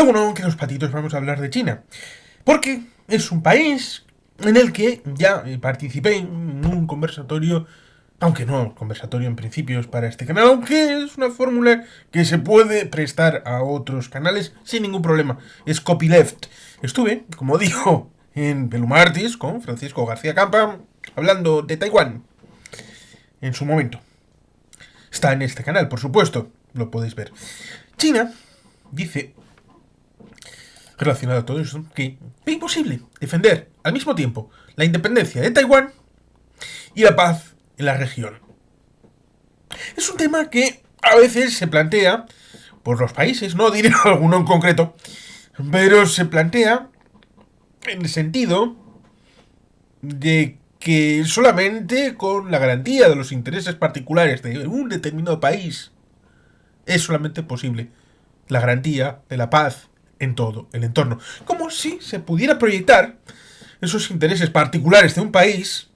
Bueno, que los patitos vamos a hablar de China. Porque es un país en el que ya participé en un conversatorio, aunque no conversatorio en principios para este canal, aunque es una fórmula que se puede prestar a otros canales sin ningún problema. Es copyleft. Estuve, como dijo, en Pelumartis con Francisco García Campa, hablando de Taiwán en su momento. Está en este canal, por supuesto, lo podéis ver. China dice, relacionado a todo eso, que es imposible defender al mismo tiempo la independencia de Taiwán y la paz en la región. Es un tema que a veces se plantea por los países, no diré alguno en concreto, pero se plantea en el sentido de que solamente con la garantía de los intereses particulares de un determinado país es solamente posible la garantía de la paz en todo el entorno. Como si se pudiera proyectar esos intereses particulares de un país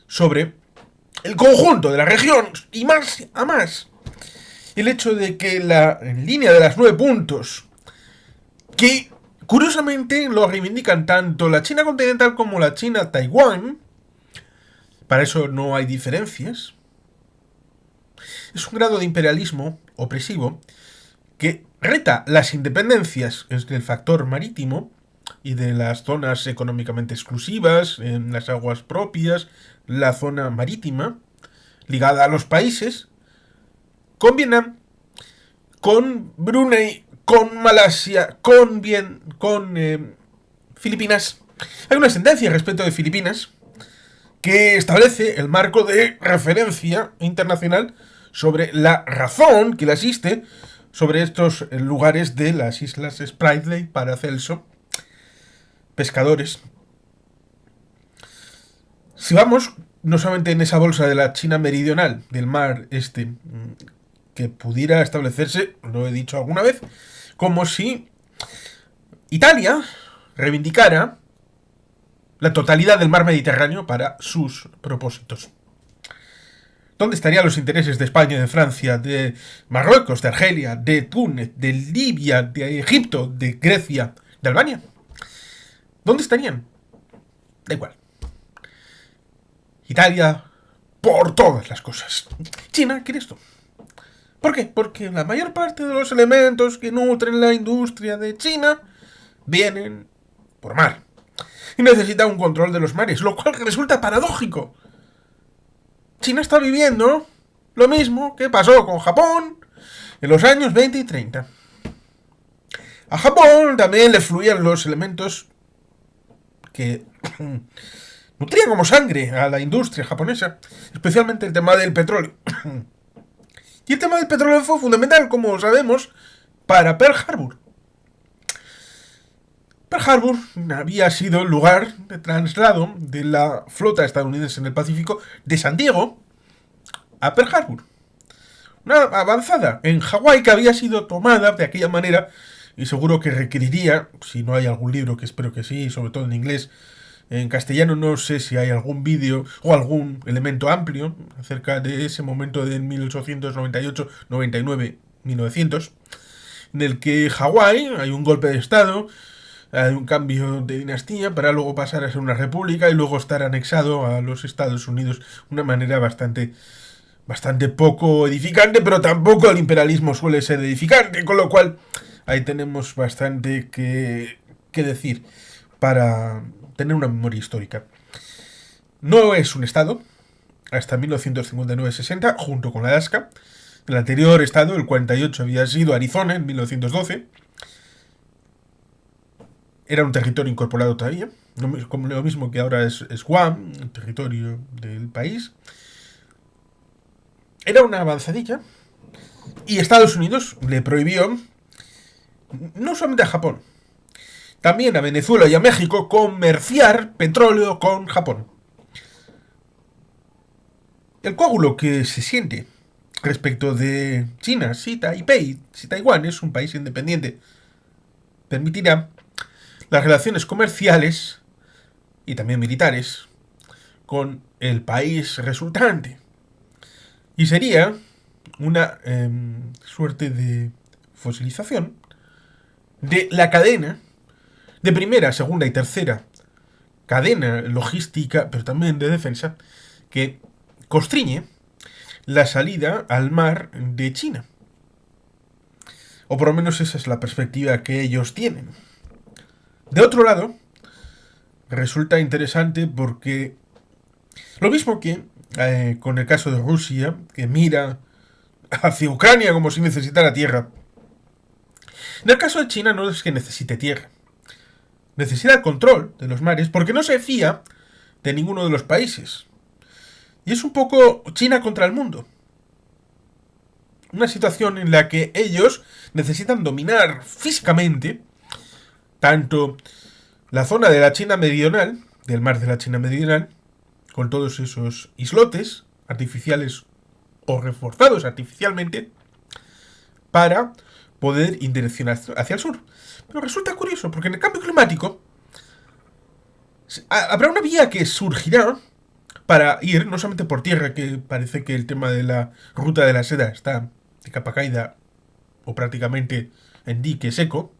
sobre el conjunto de la región y más a más. El hecho de que la en línea de las 9 puntos, que curiosamente lo reivindican tanto la China continental como la China Taiwán, para eso no hay diferencias, es un grado de imperialismo opresivo que reta las independencias del factor marítimo y de las zonas económicamente exclusivas, en las aguas propias, la zona marítima, ligada a los países, con Vietnam, con Brunei, con Malasia, con Filipinas. Hay una sentencia respecto de Filipinas que establece el marco de referencia internacional sobre la razón que le asiste sobre estos lugares de las islas Spratly, Paracelso, pescadores. Si vamos, no solamente en esa bolsa de la China meridional, del mar este, que pudiera establecerse, lo he dicho alguna vez, como si Italia reivindicara la totalidad del mar Mediterráneo para sus propósitos. ¿Dónde estarían los intereses de España, de Francia, de Marruecos, de Argelia, de Túnez, de Libia, de Egipto, de Grecia, de Albania? ¿Dónde estarían? Da igual. Italia, por todas las cosas. China quiere esto. ¿Por qué? Porque la mayor parte de los elementos que nutren la industria de China vienen por mar. Y necesita un control de los mares, lo cual resulta paradójico. China está viviendo lo mismo que pasó con Japón en los años 20 y 30. A Japón también le fluían los elementos que nutrían como sangre a la industria japonesa, especialmente el tema del petróleo. Y el tema del petróleo fue fundamental, como sabemos, para Pearl Harbor. Pearl Harbor había sido el lugar de traslado de la flota estadounidense en el Pacífico de San Diego a Pearl Harbor. Una avanzada en Hawái que había sido tomada de aquella manera y seguro que requeriría, si no hay algún libro, que espero que sí, sobre todo en inglés, en castellano no sé si hay algún vídeo o algún elemento amplio acerca de ese momento de 1898, 99, 1900, en el que Hawái hay un golpe de estado, hay un cambio de dinastía para luego pasar a ser una república y luego estar anexado a los Estados Unidos de una manera bastante poco edificante, pero tampoco el imperialismo suele ser edificante, con lo cual ahí tenemos bastante que decir para tener una memoria histórica. No es un estado, hasta 1959-60, junto con Alaska. El anterior estado, el 48, había sido Arizona en 1912. Era un territorio incorporado todavía, como lo mismo que ahora es Guam, el territorio del país. Era una avanzadilla. Y Estados Unidos le prohibió, no solamente a Japón, también a Venezuela y a México, comerciar petróleo con Japón. El coágulo que se siente respecto de China, si Taipei, si Taiwán es un país independiente, permitirá las relaciones comerciales y también militares con el país resultante. Y sería una suerte de fosilización de la cadena de primera, segunda y tercera cadena logística, pero también de defensa, que constriñe la salida al mar de China. O por lo menos esa es la perspectiva que ellos tienen. De otro lado, resulta interesante porque lo mismo que con el caso de Rusia, que mira hacia Ucrania como si necesitara tierra. En el caso de China no es que necesite tierra. Necesita el control de los mares porque no se fía de ninguno de los países. Y es un poco China contra el mundo. Una situación en la que ellos necesitan dominar físicamente tanto la zona de la China meridional, del mar de la China meridional, con todos esos islotes artificiales o reforzados artificialmente, para poder ir direccionar hacia el sur. Pero resulta curioso, porque en el cambio climático habrá una vía que surgirá para ir, no solamente por tierra, que parece que el tema de la ruta de la seda está de capa caída o prácticamente en dique seco,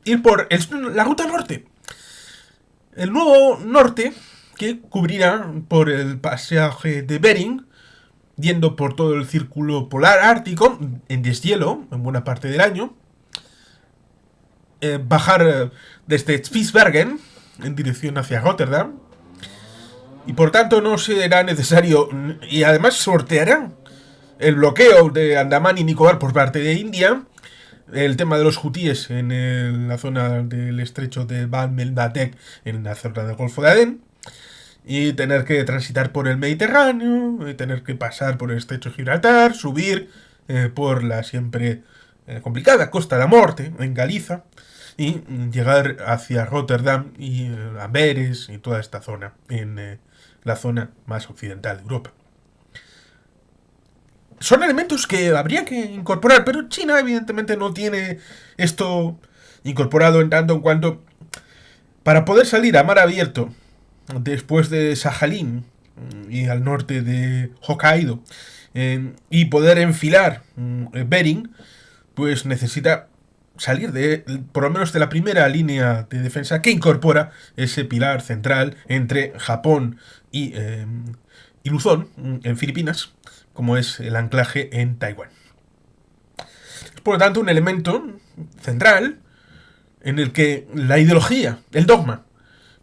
ir por la ruta norte. El nuevo norte que cubrirá por el pasaje de Bering, yendo por todo el círculo polar ártico, en deshielo, en buena parte del año, bajar desde Spitsbergen en dirección hacia Rotterdam, y por tanto no será necesario, y además sorteará el bloqueo de Andamán y Nicobar por parte de India, el tema de los hutíes en la zona del estrecho de Bab el-Mandeb, en la zona del Golfo de Adén, y tener que transitar por el Mediterráneo, y tener que pasar por el estrecho de Gibraltar, subir por la siempre complicada Costa de la Morte, en Galiza, y llegar hacia Rotterdam y Amberes y toda esta zona, en la zona más occidental de Europa. Son elementos que habría que incorporar, pero China evidentemente no tiene esto incorporado en tanto en cuanto para poder salir a mar abierto después de Sajalín y al norte de Hokkaido y poder enfilar Bering, pues necesita salir de por lo menos de la primera línea de defensa que incorpora ese pilar central entre Japón y Luzón, en Filipinas, como es el anclaje en Taiwán. Es por lo tanto un elemento central en el que la ideología, el dogma,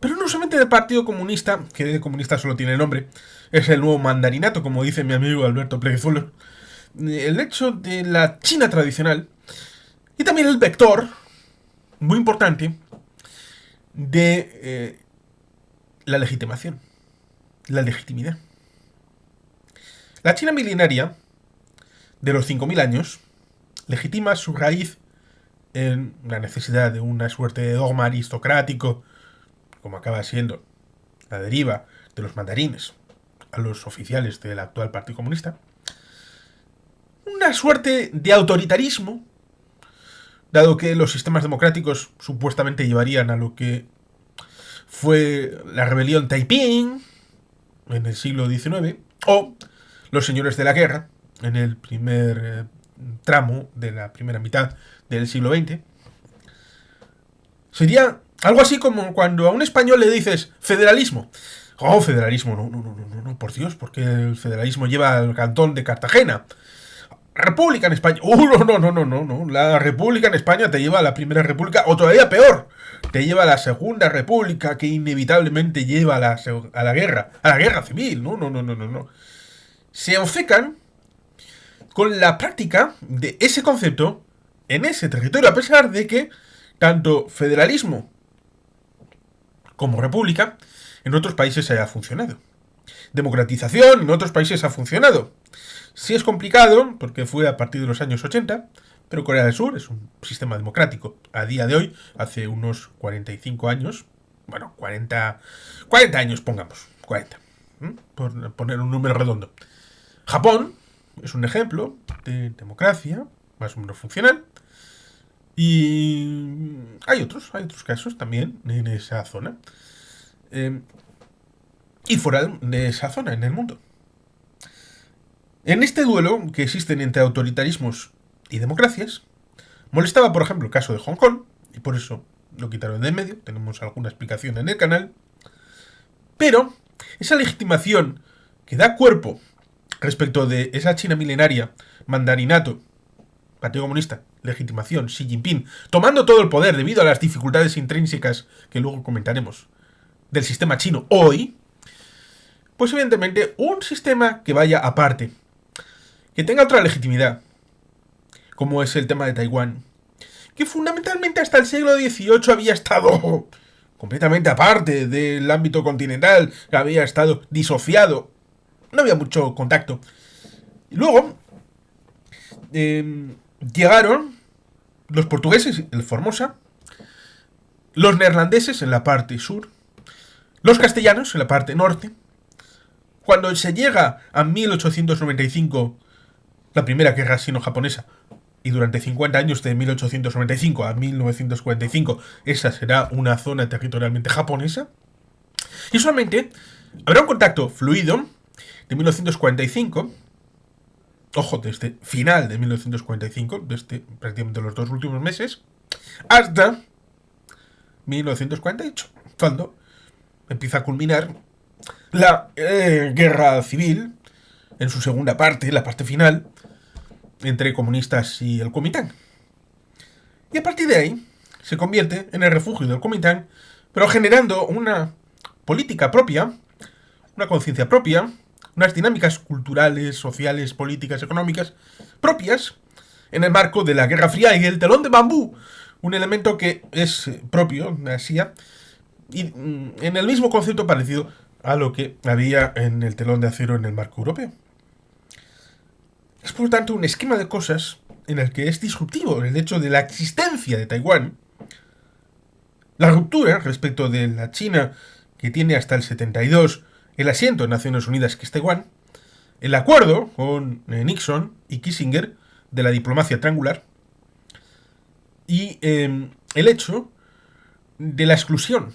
pero no solamente del Partido Comunista, que de comunista solo tiene nombre, es el nuevo mandarinato, como dice mi amigo Alberto Pleguezuelo, el hecho de la China tradicional y también el vector, muy importante, de la legitimación, la legitimidad. La China milenaria, de los 5.000 años, legitima su raíz en la necesidad de una suerte de dogma aristocrático, como acaba siendo la deriva de los mandarines a los oficiales del actual Partido Comunista, una suerte de autoritarismo, dado que los sistemas democráticos supuestamente llevarían a lo que fue la rebelión Taiping en el siglo XIX, o los señores de la guerra en el primer tramo de la primera mitad del siglo XX. Sería algo así como cuando a un español le dices federalismo. Oh, federalismo, no, por Dios, porque el federalismo lleva al cantón de Cartagena. República en España. No. La República en España te lleva a la Primera República, o todavía peor, te lleva a la Segunda República, que inevitablemente lleva a la guerra civil. No. Se obcecan con la práctica de ese concepto en ese territorio, a pesar de que tanto federalismo como república en otros países haya funcionado. Democratización en otros países ha funcionado. Sí es complicado, porque fue a partir de los años 80, pero Corea del Sur es un sistema democrático. A día de hoy, hace unos 45 años, bueno, 40 años pongamos, 40, por poner un número redondo. Japón es un ejemplo de democracia más o menos funcional. Y hay otros casos también en esa zona. Y fuera de esa zona, en el mundo. En este duelo que existen entre autoritarismos y democracias, Molestaba, por ejemplo, el caso de Hong Kong, y por eso lo quitaron de en medio. Tenemos alguna explicación en el canal. Pero esa legitimación que da cuerpo respecto de esa China milenaria, mandarinato, Partido Comunista, legitimación, Xi Jinping, tomando todo el poder debido a las dificultades intrínsecas que luego comentaremos del sistema chino hoy, pues evidentemente un sistema que vaya aparte, que tenga otra legitimidad, como es el tema de Taiwán, que fundamentalmente hasta el siglo XVIII había estado completamente aparte del ámbito continental, que había estado disociado, no había mucho contacto. Y luego llegaron los portugueses, el Formosa, los neerlandeses en la parte sur, los castellanos en la parte norte. Cuando se llega a 1895, la primera guerra sino-japonesa, y durante 50 años de 1895 a 1945, esa será una zona territorialmente japonesa, y solamente habrá un contacto fluido de 1945, ojo, desde final de 1945, desde prácticamente los 2 últimos meses, hasta 1948, cuando empieza a culminar la guerra civil en su segunda parte, la parte final, entre comunistas y el Kuomintang. Y a partir de ahí se convierte en el refugio del Kuomintang, pero generando una política propia, una conciencia propia, unas dinámicas culturales, sociales, políticas, económicas propias en el marco de la Guerra Fría y el telón de bambú, un elemento que es propio de Asia y en el mismo concepto parecido a lo que había en el telón de acero en el marco europeo. Es por lo tanto un esquema de cosas en el que es disruptivo el hecho de la existencia de Taiwán, la ruptura respecto de la China que tiene hasta el 72 el asiento en Naciones Unidas que es Taiwán, el acuerdo con Nixon y Kissinger de la diplomacia triangular y el hecho de la exclusión.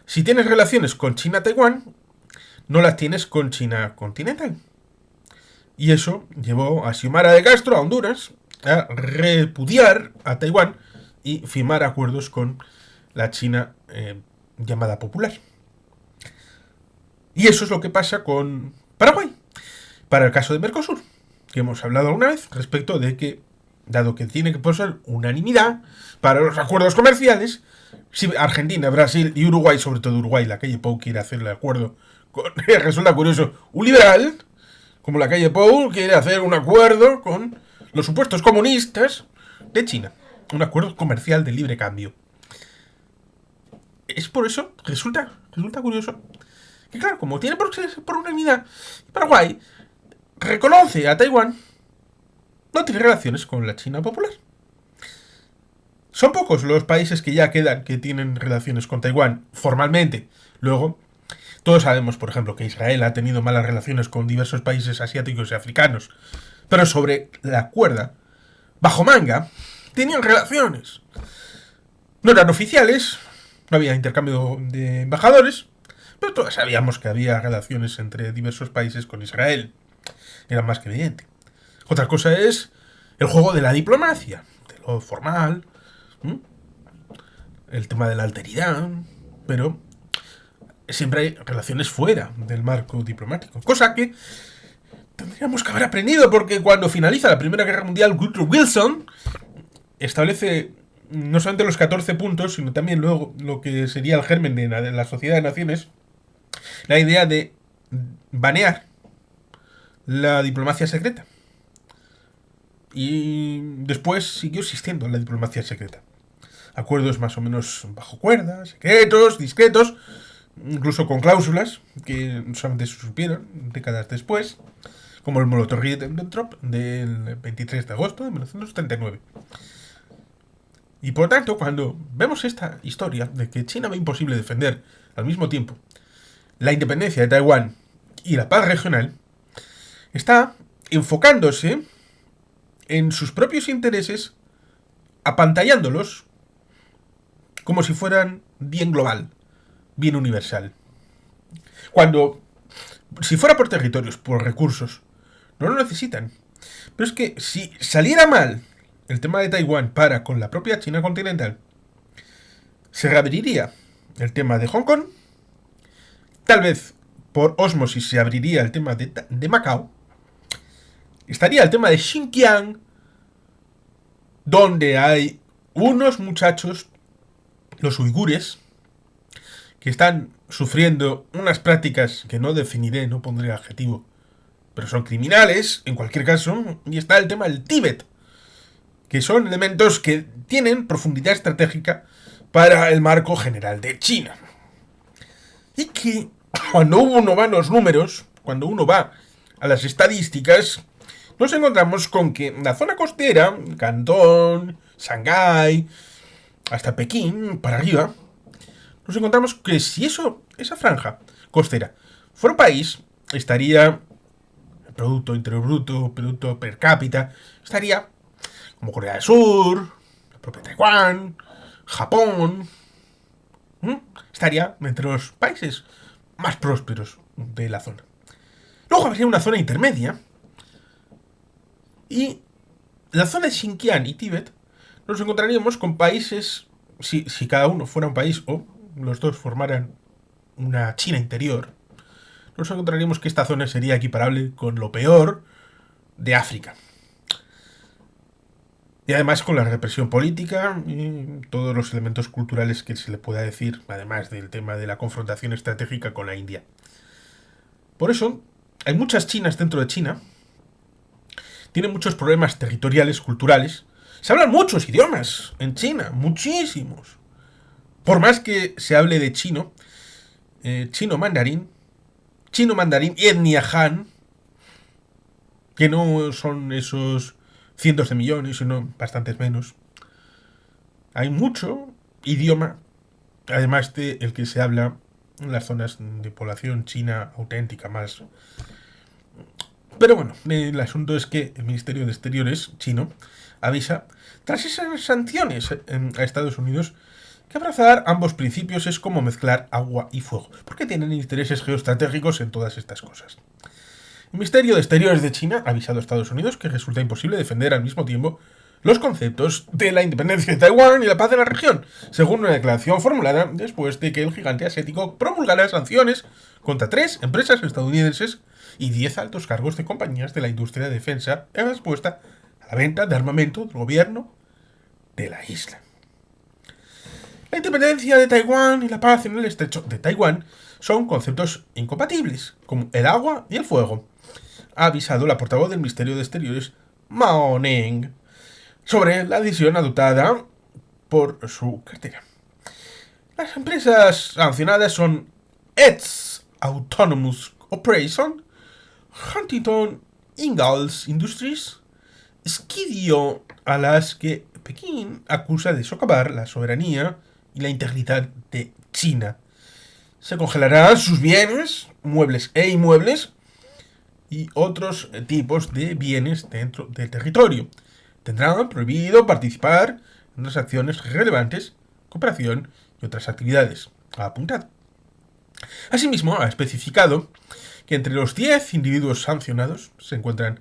Si tienes relaciones con China-Taiwán, no las tienes con China continental. Y eso llevó a Xiomara de Castro, a Honduras, a repudiar a Taiwán y firmar acuerdos con la China llamada popular. Y eso es lo que pasa con Paraguay, para el caso de Mercosur, que hemos hablado alguna vez respecto de que, dado que tiene que poseer unanimidad para los acuerdos comerciales, si Argentina, Brasil y Uruguay, sobre todo Uruguay, la calle Pou quiere hacer el acuerdo con, resulta curioso, un liberal, como la calle Pou quiere hacer un acuerdo con los supuestos comunistas de China, un acuerdo comercial de libre cambio. Es por eso, resulta curioso, que claro, como tiene por unanimidad, Paraguay reconoce a Taiwán, no tiene relaciones con la China popular. Son pocos los países que ya quedan que tienen relaciones con Taiwán formalmente. Luego, todos sabemos, por ejemplo, que Israel ha tenido malas relaciones con diversos países asiáticos y africanos. Pero sobre la cuerda, bajo manga, tenían relaciones. No eran oficiales, no había intercambio de embajadores, pero todos sabíamos que había relaciones entre diversos países con Israel. Era más que evidente. Otra cosa es el juego de la diplomacia, de lo formal, el tema de la alteridad, pero siempre hay relaciones fuera del marco diplomático. Cosa que tendríamos que haber aprendido, porque cuando finaliza la Primera Guerra Mundial, Woodrow Wilson establece no solamente los 14 puntos, sino también luego lo que sería el germen de la Sociedad de Naciones, la idea de banear la diplomacia secreta. Y después siguió existiendo la diplomacia secreta. Acuerdos más o menos bajo cuerda, secretos, discretos, incluso con cláusulas que solamente se supieron décadas después, como el Molotov-Ribbentrop del 23 de agosto de 1939. Y por tanto, cuando vemos esta historia de que China ve imposible defender al mismo tiempo la independencia de Taiwán y la paz regional, está enfocándose en sus propios intereses, apantallándolos como si fueran bien global, bien universal. Cuando, si fuera por territorios, por recursos, no lo necesitan. Pero es que si saliera mal el tema de Taiwán para con la propia China continental, se reabriría el tema de Hong Kong, tal vez por ósmosis se abriría el tema de Macao, estaría el tema de Xinjiang, donde hay unos muchachos, los uigures, que están sufriendo unas prácticas que no definiré, no pondré adjetivo, pero son criminales, en cualquier caso, y está el tema del Tíbet, que son elementos que tienen profundidad estratégica para el marco general de China. Y que cuando uno va a los números, cuando uno va a las estadísticas, nos encontramos con que la zona costera, Cantón, Shanghái, hasta Pekín, para arriba, nos encontramos que si esa franja costera fuera un país, estaría el Producto Interior Bruto, Producto Per Cápita, estaría como Corea del Sur, la propia Taiwán, Japón, estaría entre los países más prósperos de la zona. Luego habría una zona intermedia, y la zona de Xinjiang y Tíbet nos encontraríamos con países, si cada uno fuera un país o los dos formaran una China interior, nos encontraríamos que esta zona sería equiparable con lo peor de África. Y además con la represión política y todos los elementos culturales que se le pueda decir, además del tema de la confrontación estratégica con la India. Por eso, hay muchas Chinas dentro de China, tienen muchos problemas territoriales, culturales. Se hablan muchos idiomas en China, muchísimos. Por más que se hable de chino, chino mandarín y etnia Han, que no son esos cientos de millones, sino bastantes menos. Hay mucho idioma, además de el que se habla en las zonas de población china auténtica más. Pero bueno, el asunto es que el Ministerio de Exteriores chino avisa, tras esas sanciones a Estados Unidos, que abrazar ambos principios es como mezclar agua y fuego, porque tienen intereses geoestratégicos en todas estas cosas. El Ministerio de Exteriores de China ha avisado a Estados Unidos que resulta imposible defender al mismo tiempo los conceptos de la independencia de Taiwán y la paz de la región, según una declaración formulada después de que el gigante asiático promulgara sanciones contra 3 empresas estadounidenses y 10 altos cargos de compañías de la industria de defensa en respuesta a la venta de armamento del gobierno de la isla. La independencia de Taiwán y la paz en el estrecho de Taiwán son conceptos incompatibles, como el agua y el fuego, ha avisado la portavoz del Ministerio de Exteriores, Mao Ning, sobre la decisión adoptada por su cartera. Las empresas sancionadas son Edge Autonomous Operation, Huntington Ingalls Industries, Skidio, a las que Pekín acusa de socavar la soberanía y la integridad de China. Se congelarán sus bienes, muebles e inmuebles, y otros tipos de bienes dentro del territorio. Tendrán prohibido participar en las acciones relevantes, cooperación y otras actividades, ha apuntado. Asimismo, ha especificado que entre los 10 individuos sancionados se encuentran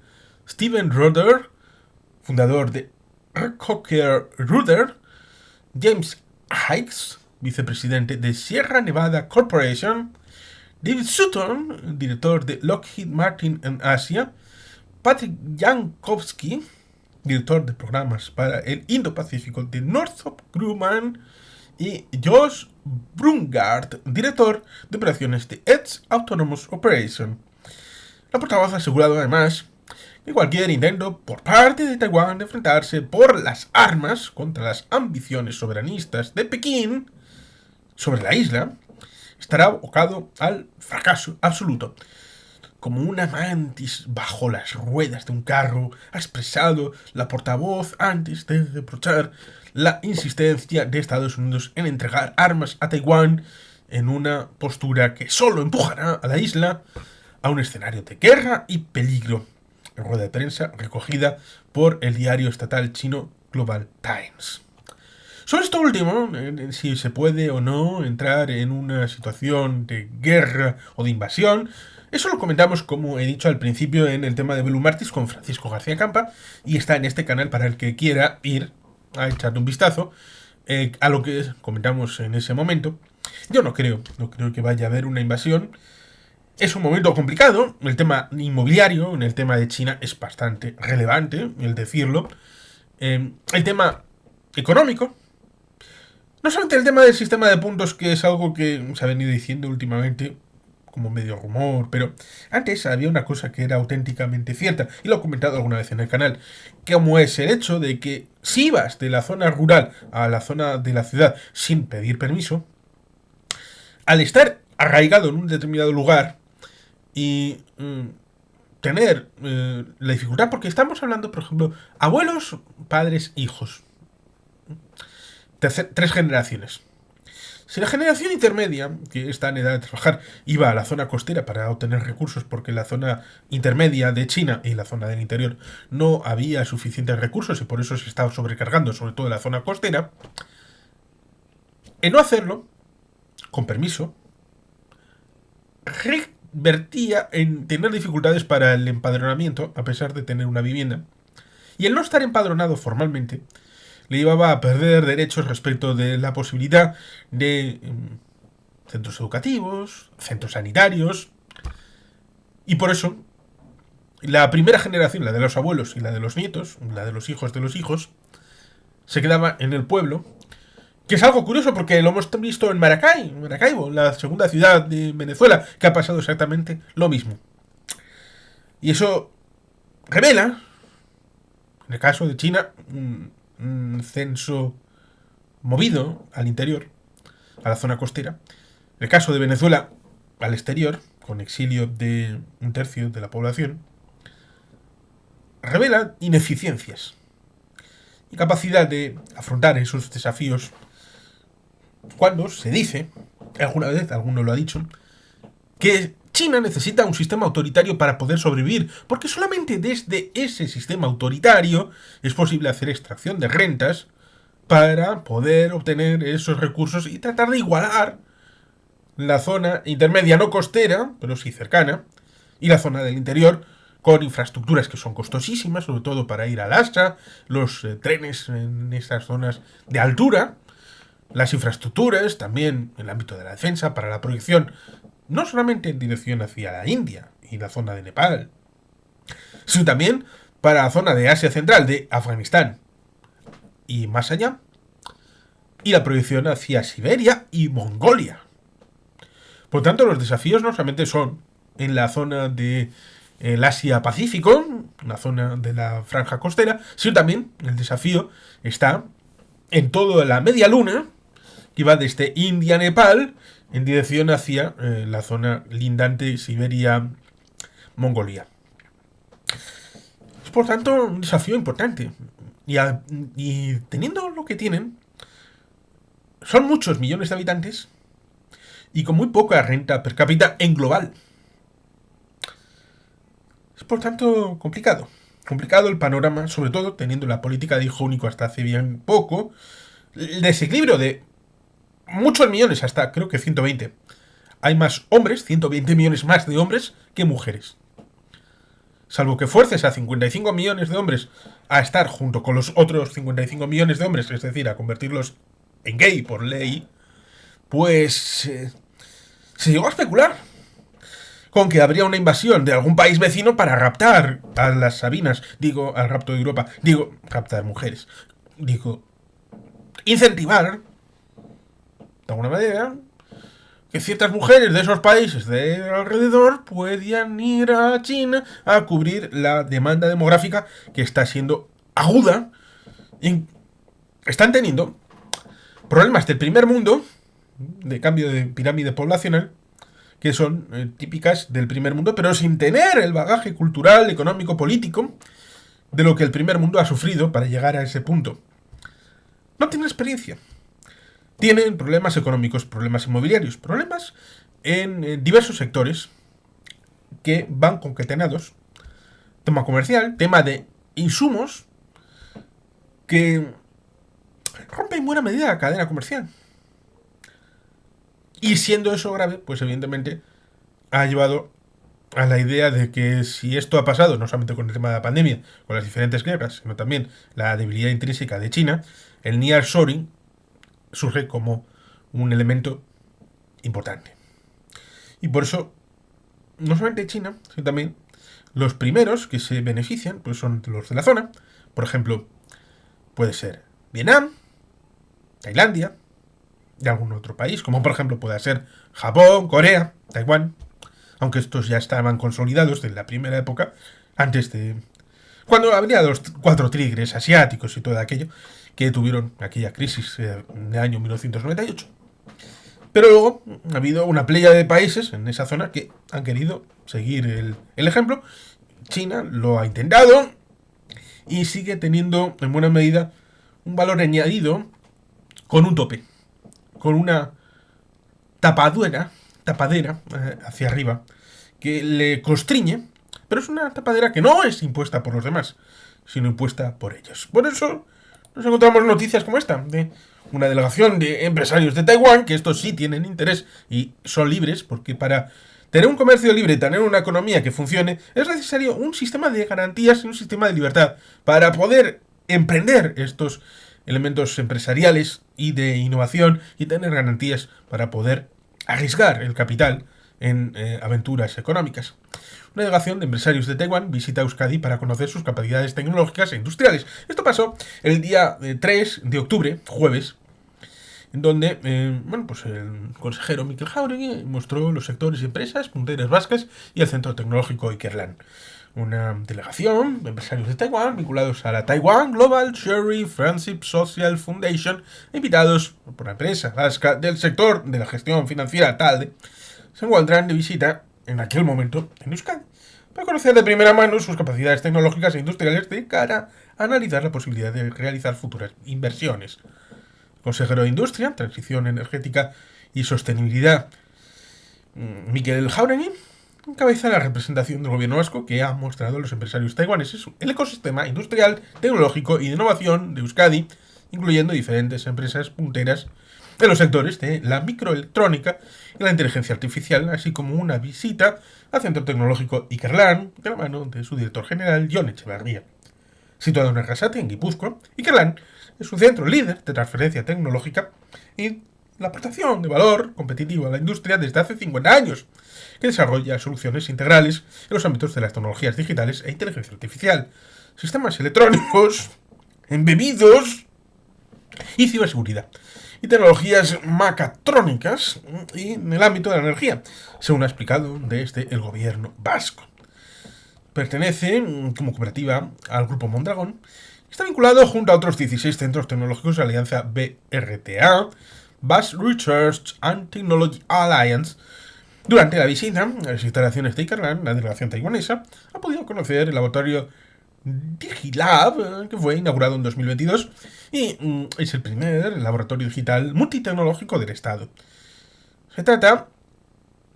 Steven Rudder, fundador de Cocker Rudder, James Hikes, vicepresidente de Sierra Nevada Corporation, David Sutton, director de Lockheed Martin en Asia, Patrick Jankowski, director de programas para el Indo-Pacífico de Northrop Grumman, y Josh Brungard, director de operaciones de Edge Autonomous Operation. La portavoz ha asegurado además que cualquier intento por parte de Taiwán de enfrentarse por las armas contra las ambiciones soberanistas de Pekín sobre la isla estará abocado al fracaso absoluto. Como una mantis bajo las ruedas de un carro, ha expresado la portavoz antes de reprochar la insistencia de Estados Unidos en entregar armas a Taiwán en una postura que solo empujará a la isla a un escenario de guerra y peligro. En rueda de prensa recogida por el diario estatal chino Global Times. Sobre esto último, si se puede o no entrar en una situación de guerra o de invasión, Eso lo comentamos, como he dicho al principio, en el tema de Blue Martins con Francisco García Campa, y está en este canal para el que quiera ir a echarle un vistazo a lo que comentamos en ese momento. Yo no creo que vaya a haber una invasión. Es un momento complicado. El tema inmobiliario, en el tema de China, es bastante relevante, el decirlo. El tema económico. No solamente el tema del sistema de puntos, que es algo que se ha venido diciendo últimamente, como medio rumor, pero antes había una cosa que era auténticamente cierta, y lo he comentado alguna vez en el canal, como es el hecho de que si ibas de la zona rural a la zona de la ciudad sin pedir permiso, al estar arraigado en un determinado lugar y tener la dificultad, porque estamos hablando, por ejemplo, abuelos, padres, hijos, tres generaciones. Si la generación intermedia, que está en edad de trabajar, iba a la zona costera para obtener recursos porque en la zona intermedia de China y la zona del interior no había suficientes recursos y por eso se estaba sobrecargando, sobre todo en la zona costera, en no hacerlo, con permiso, revertía en tener dificultades para el empadronamiento, a pesar de tener una vivienda, y el no estar empadronado formalmente le llevaba a perder derechos respecto de la posibilidad de centros educativos, centros sanitarios, y por eso la primera generación, la de los abuelos y la de los nietos, la de los hijos, se quedaba en el pueblo, que es algo curioso porque lo hemos visto en Maracaibo, la segunda ciudad de Venezuela, que ha pasado exactamente lo mismo. Y eso revela, en el caso de China, un censo movido al interior, a la zona costera. En el caso de Venezuela, al exterior, con exilio de un tercio de la población, revela ineficiencias y capacidad de afrontar esos desafíos cuando se dice, alguna vez alguno lo ha dicho, que China necesita un sistema autoritario para poder sobrevivir, porque solamente desde ese sistema autoritario es posible hacer extracción de rentas para poder obtener esos recursos y tratar de igualar la zona intermedia no costera, pero sí cercana, y la zona del interior, con infraestructuras que son costosísimas, sobre todo para ir al Astra, los trenes en estas zonas de altura, las infraestructuras también en el ámbito de la defensa, para la proyección, no solamente en dirección hacia la India y la zona de Nepal, sino también para la zona de Asia Central, de Afganistán y más allá, y la proyección hacia Siberia y Mongolia. Por tanto, los desafíos no solamente son en la zona de el Asia-Pacífico, la zona de la franja costera, sino también el desafío está en toda la media luna, que va desde India a Nepal, en dirección hacia la zona lindante Siberia-Mongolia. Es por tanto un desafío importante. Y teniendo lo que tienen, son muchos millones de habitantes y con muy poca renta per cápita en global. Es por tanto complicado. Complicado el panorama, sobre todo teniendo la política de hijo único hasta hace bien poco. El desequilibrio de muchos millones, hasta creo que 120. Hay más hombres, 120 millones más de hombres que mujeres. Salvo que fuerces a 55 millones de hombres a estar junto con los otros 55 millones de hombres, es decir, a convertirlos en gay por ley, pues se llegó a especular con que habría una invasión de algún país vecino para raptar a las Sabinas, digo, al rapto de Europa, digo, raptar mujeres, digo, incentivar, de alguna manera, que ciertas mujeres de esos países de alrededor puedan ir a China a cubrir la demanda demográfica que está siendo aguda y están teniendo problemas del primer mundo, de cambio de pirámide poblacional, que son típicas del primer mundo, pero sin tener el bagaje cultural, económico, político de lo que el primer mundo ha sufrido para llegar a ese punto. No tienen experiencia. Tienen problemas económicos, problemas inmobiliarios, problemas en diversos sectores que van concatenados. Tema comercial, tema de insumos que rompen en buena medida la cadena comercial. Y siendo eso grave, pues evidentemente ha llevado a la idea de que si esto ha pasado, no solamente con el tema de la pandemia, con las diferentes guerras, sino también la debilidad intrínseca de China, el nearshoring surge como un elemento importante. Y por eso, no solamente China, sino también los primeros que se benefician pues son los de la zona. Por ejemplo, puede ser Vietnam, Tailandia, de algún otro país, como por ejemplo puede ser Japón, Corea, Taiwán, aunque estos ya estaban consolidados en la primera época, antes de... cuando habría los 4 tigres asiáticos y todo aquello, que tuvieron aquella crisis de año 1998. Pero luego ha habido una playa de países en esa zona que han querido seguir el ejemplo. China lo ha intentado y sigue teniendo en buena medida un valor añadido con un tope, con una tapadera hacia arriba que le constriñe, pero es una tapadera que no es impuesta por los demás, sino impuesta por ellos. Por eso nos encontramos noticias como esta, de una delegación de empresarios de Taiwán, que estos sí tienen interés y son libres, porque para tener un comercio libre y tener una economía que funcione, es necesario un sistema de garantías y un sistema de libertad para poder emprender estos elementos empresariales y de innovación y tener garantías para poder arriesgar el capital en aventuras económicas. Una delegación de empresarios de Taiwán visita Euskadi para conocer sus capacidades tecnológicas e industriales. Esto pasó el día 3 de octubre, jueves, en donde pues el consejero Mikel Jáuregui mostró los sectores y empresas punteras vascas y el Centro Tecnológico Ikerlan. Una delegación de empresarios de Taiwán vinculados a la Taiwan Global Cherry Friendship Social Foundation, invitados por la empresa vasca del sector de la gestión financiera TALDE, se encuentran de visita en aquel momento en Euskadi para conocer de primera mano sus capacidades tecnológicas e industriales de cara a analizar la posibilidad de realizar futuras inversiones. El consejero de Industria, Transición Energética y Sostenibilidad, Mikel Jáuregui, encabeza la representación del gobierno vasco que ha mostrado a los empresarios taiwaneses el ecosistema industrial, tecnológico y de innovación de Euskadi, incluyendo diferentes empresas punteras de los sectores de la microelectrónica y la inteligencia artificial, así como una visita al Centro Tecnológico Ikerlan, de la mano de su director general, Jon Echevarría. Situado en Arrasate, en Guipúzcoa, Ikerlan es un centro líder de transferencia tecnológica y la aportación de valor competitivo a la industria desde hace 50 años, que desarrolla soluciones integrales en los ámbitos de las tecnologías digitales e inteligencia artificial, sistemas electrónicos, embebidos y ciberseguridad, y tecnologías macatrónicas y en el ámbito de la energía, según ha explicado desde el gobierno vasco. Pertenece como cooperativa al grupo Mondragón. Está vinculado junto a otros 16 centros tecnológicos de la alianza BRTA, Basque Research and Technology Alliance. Durante la visita a las instalaciones de Ikerlan, la delegación taiwanesa ha podido conocer el laboratorio Digilab, que fue inaugurado en 2022 y es el primer laboratorio digital multitecnológico del Estado. Se trata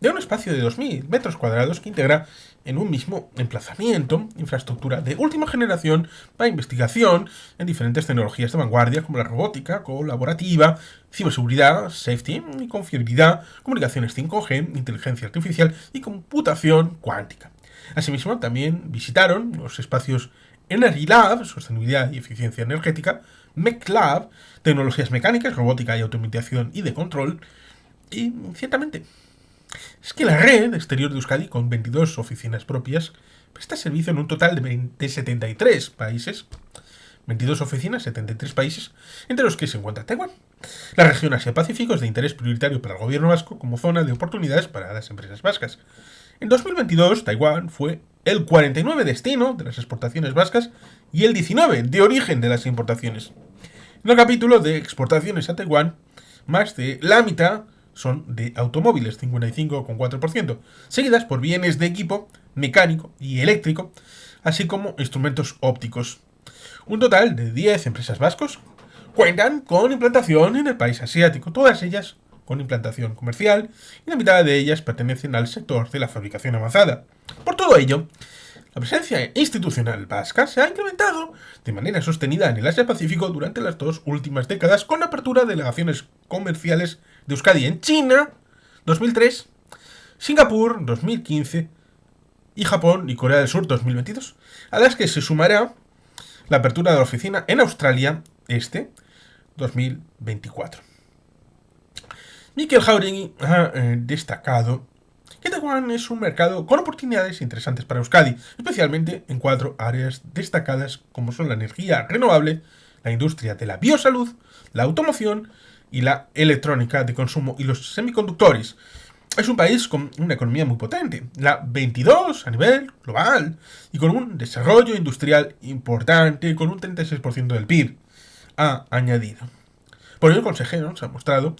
de un espacio de 2.000 metros cuadrados que integra en un mismo emplazamiento infraestructura de última generación para investigación en diferentes tecnologías de vanguardia como la robótica colaborativa, ciberseguridad, safety y confiabilidad, comunicaciones 5G, inteligencia artificial y computación cuántica. Asimismo, también visitaron los espacios Energy Lab, sostenibilidad y eficiencia energética, Mech Lab, tecnologías mecánicas, robótica y automatización y de control, y ciertamente es que la red exterior de Euskadi, con 22 oficinas propias, presta servicio en un total de 73 países. 22 oficinas, 73 países, entre los que se encuentra Taiwán. La región Asia-Pacífico es de interés prioritario para el gobierno vasco como zona de oportunidades para las empresas vascas. En 2022, Taiwán fue el 49 destino de las exportaciones vascas y el 19 de origen de las importaciones. En el capítulo de exportaciones a Taiwán, más de la mitad son de automóviles, 55,4%, seguidas por bienes de equipo mecánico y eléctrico, así como instrumentos ópticos. Un total de 10 empresas vascos cuentan con implantación en el país asiático, todas ellas con implantación comercial, y la mitad de ellas pertenecen al sector de la fabricación avanzada. Por todo ello, la presencia institucional vasca se ha incrementado de manera sostenida en el Asia-Pacífico durante las 2 últimas décadas, con la apertura de delegaciones comerciales de Euskadi en China, 2003, Singapur, 2015, y Japón y Corea del Sur 2022, a las que se sumará la apertura de la oficina en Australia este 2024. Mikel Jauregui ha destacado que Taiwán es un mercado con oportunidades interesantes para Euskadi, especialmente en 4 áreas destacadas como son la energía renovable, la industria de la biosalud, la automoción y la electrónica de consumo y los semiconductores. Es un país con una economía muy potente, la 22 a nivel global, y con un desarrollo industrial importante, con un 36% del PIB, ha añadido. Por ello, el consejero se ha mostrado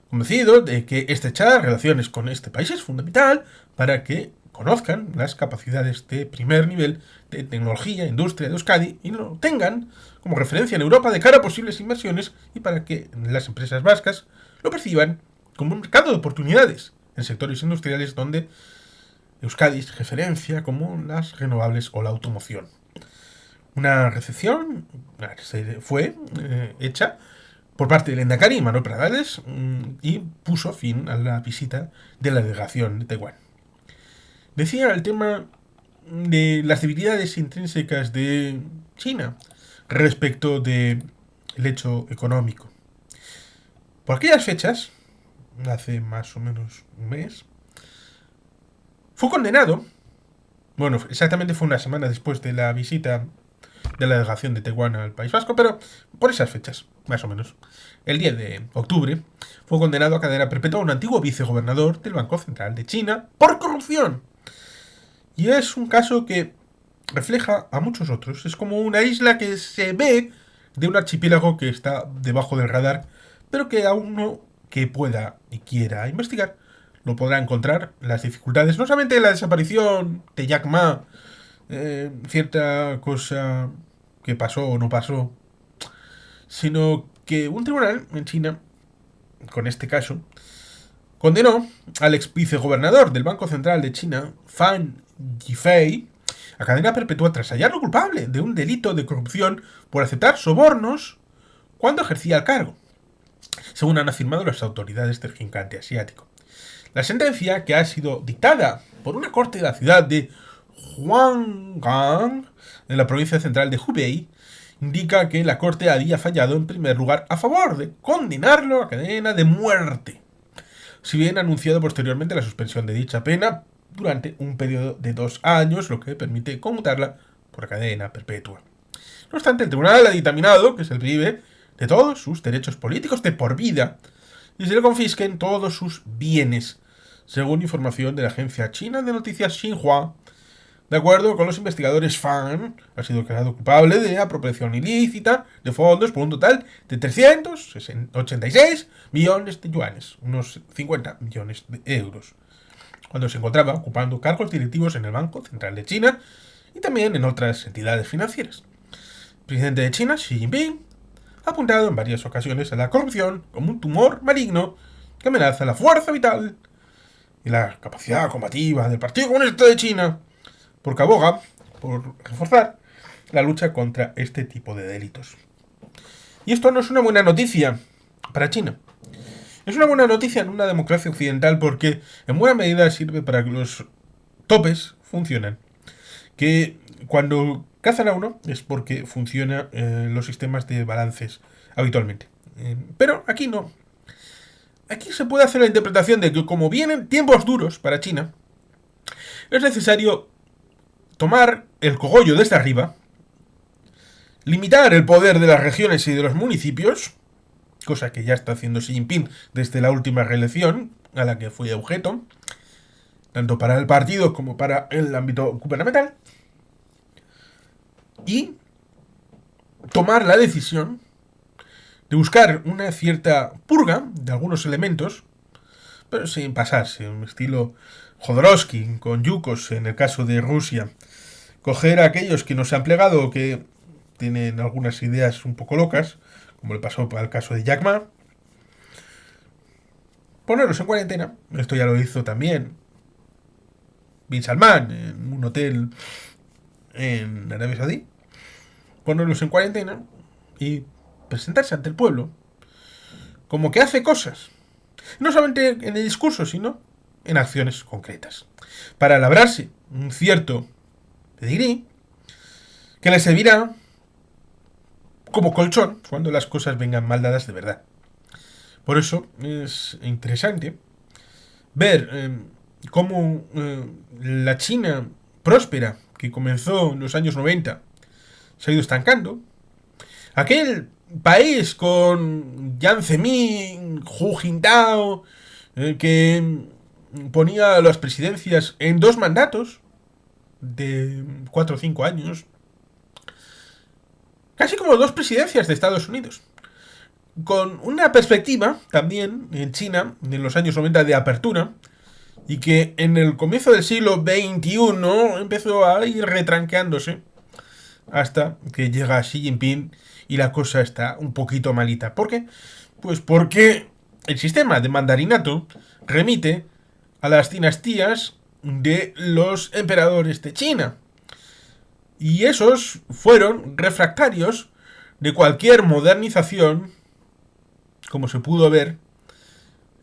convencido de que estrechar relaciones con este país es fundamental para que conozcan las capacidades de primer nivel de tecnología e industria de Euskadi y lo tengan como referencia en Europa de cara a posibles inversiones y para que las empresas vascas lo perciban como un mercado de oportunidades en sectores industriales donde Euskadi es referencia como las renovables o la automoción. Una recepción que se fue hecha por parte del Endacari Manuel Pradales y puso fin a la visita de la delegación de Taiwán. Decía el tema de las debilidades intrínsecas de China respecto del hecho económico. Por aquellas fechas, hace más o menos un mes, fue condenado, bueno, exactamente fue una semana después de la visita de la delegación de Taiwán al País Vasco, pero por esas fechas, más o menos. El 10 de octubre fue condenado a cadena perpetua un antiguo vicegobernador del Banco Central de China por corrupción. Y es un caso que refleja a muchos otros. Es como una isla que se ve de un archipiélago que está debajo del radar, pero que a uno que pueda y quiera investigar lo podrá encontrar. Las dificultades, no solamente de la desaparición de Jack Ma, cierta cosa que pasó o no pasó, sino que un tribunal en China, con este caso, condenó al ex vicegobernador del Banco Central de China, Fan Yifei, a cadena perpetua tras hallarlo culpable de un delito de corrupción por aceptar sobornos cuando ejercía el cargo, según han afirmado las autoridades del gigante asiático. La sentencia, que ha sido dictada por una corte de la ciudad de Huanggang, en la provincia central de Hubei, indica que la corte había fallado en primer lugar a favor de condenarlo a cadena de muerte, si bien ha anunciado posteriormente la suspensión de dicha pena durante un periodo de 2 años, lo que permite conmutarla por cadena perpetua. No obstante, el tribunal ha dictaminado que se le prive de todos sus derechos políticos de por vida y se le confisquen todos sus bienes, según información de la agencia china de noticias Xinhua. De acuerdo con los investigadores, Fan ha sido declarado culpable de apropiación ilícita de fondos por un total de 386 millones de yuanes, unos 50 millones de euros, cuando se encontraba ocupando cargos directivos en el Banco Central de China y también en otras entidades financieras. El presidente de China, Xi Jinping, ha apuntado en varias ocasiones a la corrupción como un tumor maligno que amenaza la fuerza vital y la capacidad combativa del Partido Comunista de China, porque aboga por reforzar la lucha contra este tipo de delitos. Y esto no es una buena noticia para China. Es una buena noticia en una democracia occidental porque en buena medida sirve para que los topes funcionen. Que cuando cazan a uno es porque funcionan los sistemas de balances habitualmente. Pero aquí no. Aquí se puede hacer la interpretación de que como vienen tiempos duros para China, es necesario tomar el cogollo desde arriba, limitar el poder de las regiones y de los municipios, cosa que ya está haciendo Xi Jinping desde la última reelección a la que fue objeto, tanto para el partido como para el ámbito gubernamental, y tomar la decisión de buscar una cierta purga de algunos elementos, pero sin pasarse, un estilo Jodorowsky con Yukos en el caso de Rusia, coger a aquellos que no se han plegado o que tienen algunas ideas un poco locas, como le pasó para el caso de Jack Ma, ponerlos en cuarentena. Esto ya lo hizo también Bin Salman en un hotel en Arabia Saudí. Ponerlos en cuarentena y presentarse ante el pueblo como que hace cosas, no solamente en el discurso, sino en acciones concretas, para labrarse un cierto pedigrí que le servirá como colchón cuando las cosas vengan mal dadas de verdad. Por eso es interesante ver cómo la China próspera, que comenzó en los años 90, se ha ido estancando. Aquel país con Jiang Zemin, Hu Jintao, que ponía las presidencias en 2 mandatos de 4 o 5 años, casi como 2 presidencias de Estados Unidos, con una perspectiva también en China de los años 90 de apertura, y que en el comienzo del siglo XXI empezó a ir retranqueándose hasta que llega Xi Jinping y la cosa está un poquito malita. ¿Por qué? Pues porque el sistema de mandarinato remite a las dinastías de los emperadores de China. Y esos fueron refractarios de cualquier modernización, como se pudo ver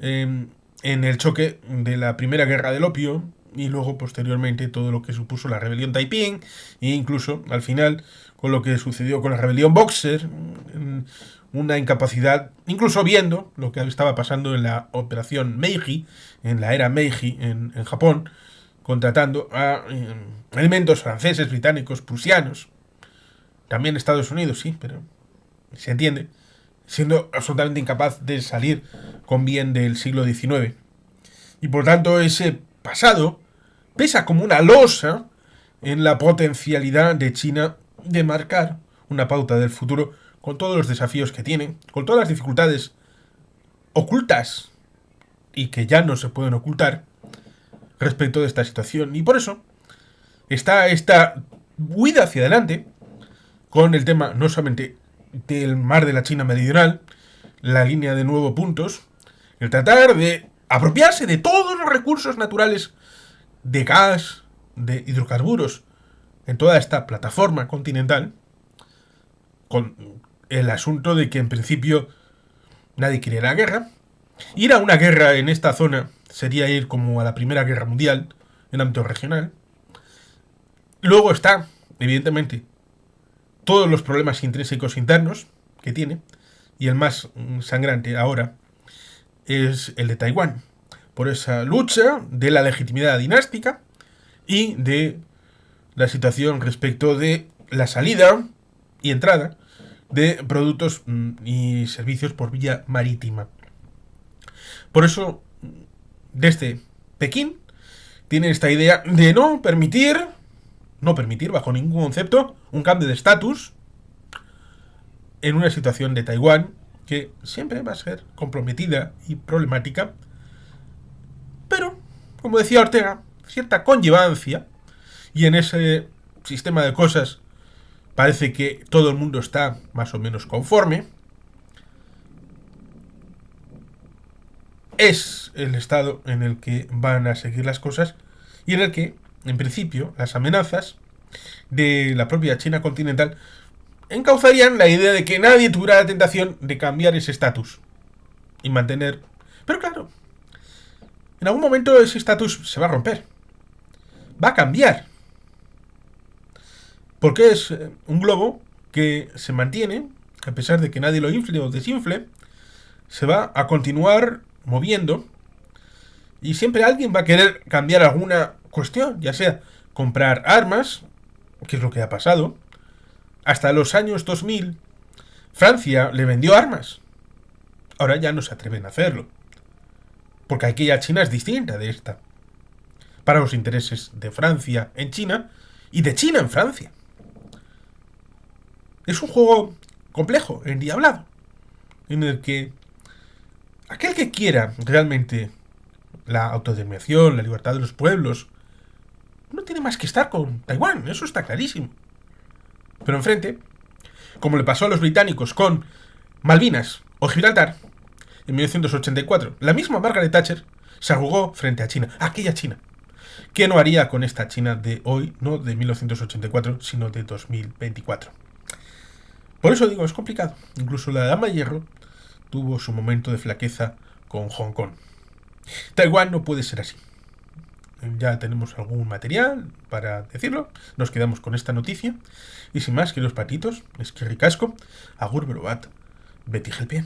en el choque de la Primera Guerra del Opio y luego posteriormente todo lo que supuso la rebelión Taiping e incluso al final con lo que sucedió con la rebelión Boxer, una incapacidad, incluso viendo lo que estaba pasando en la operación Meiji, en la era Meiji en Japón, contratando a elementos franceses, británicos, prusianos, también Estados Unidos, sí, pero se entiende, siendo absolutamente incapaz de salir con bien del siglo XIX. Y por tanto ese pasado pesa como una losa en la potencialidad de China de marcar una pauta del futuro con todos los desafíos que tiene, con todas las dificultades ocultas y que ya no se pueden ocultar respecto de esta situación. Y por eso está esta huida hacia adelante con el tema no solamente del mar de la China Meridional, la línea de 9 puntos, el tratar de apropiarse de todos los recursos naturales de gas, de hidrocarburos, en toda esta plataforma continental, con el asunto de que en principio nadie quiere la guerra. Ir a una guerra en esta zona sería ir como a la Primera Guerra Mundial en ámbito regional. Luego está, evidentemente, todos los problemas intrínsecos internos que tiene, y el más sangrante ahora es el de Taiwán, por esa lucha de la legitimidad dinástica y de la situación respecto de la salida y entrada de productos y servicios por vía marítima. Por eso, desde Pekín, tiene esta idea de no permitir bajo ningún concepto un cambio de estatus en una situación de Taiwán que siempre va a ser comprometida y problemática, pero, como decía Ortega, cierta conllevancia, y en ese sistema de cosas parece que todo el mundo está más o menos conforme. Es el estado en el que van a seguir las cosas y en el que, en principio, las amenazas de la propia China continental encauzarían la idea de que nadie tuviera la tentación de cambiar ese estatus y mantener... Pero claro, en algún momento ese estatus se va a romper. Va a cambiar. Porque es un globo que se mantiene, a pesar de que nadie lo infle o desinfle, se va a continuar moviendo y siempre alguien va a querer cambiar alguna cuestión, ya sea comprar armas, que es lo que ha pasado. Hasta los años 2000, Francia le vendió armas. Ahora ya no se atreven a hacerlo. Porque aquella China es distinta de esta. Para los intereses de Francia en China y de China en Francia. Es un juego complejo, endiablado, en el que aquel que quiera realmente la autodeterminación, la libertad de los pueblos, no tiene más que estar con Taiwán, eso está clarísimo. Pero enfrente, como le pasó a los británicos con Malvinas o Gibraltar en 1984, la misma Margaret Thatcher se arrugó frente a China, aquella China. ¿Qué no haría con esta China de hoy, no de 1984, sino de 2024? Por eso digo, es complicado. Incluso la Dama de Hierro tuvo su momento de flaqueza con Hong Kong. Taiwán no puede ser así. ya tenemos algún material para decirlo. Nos quedamos con esta noticia. Y sin más, queridos patitos, es que ricasco. Agur, berobat. Betty Gelpie.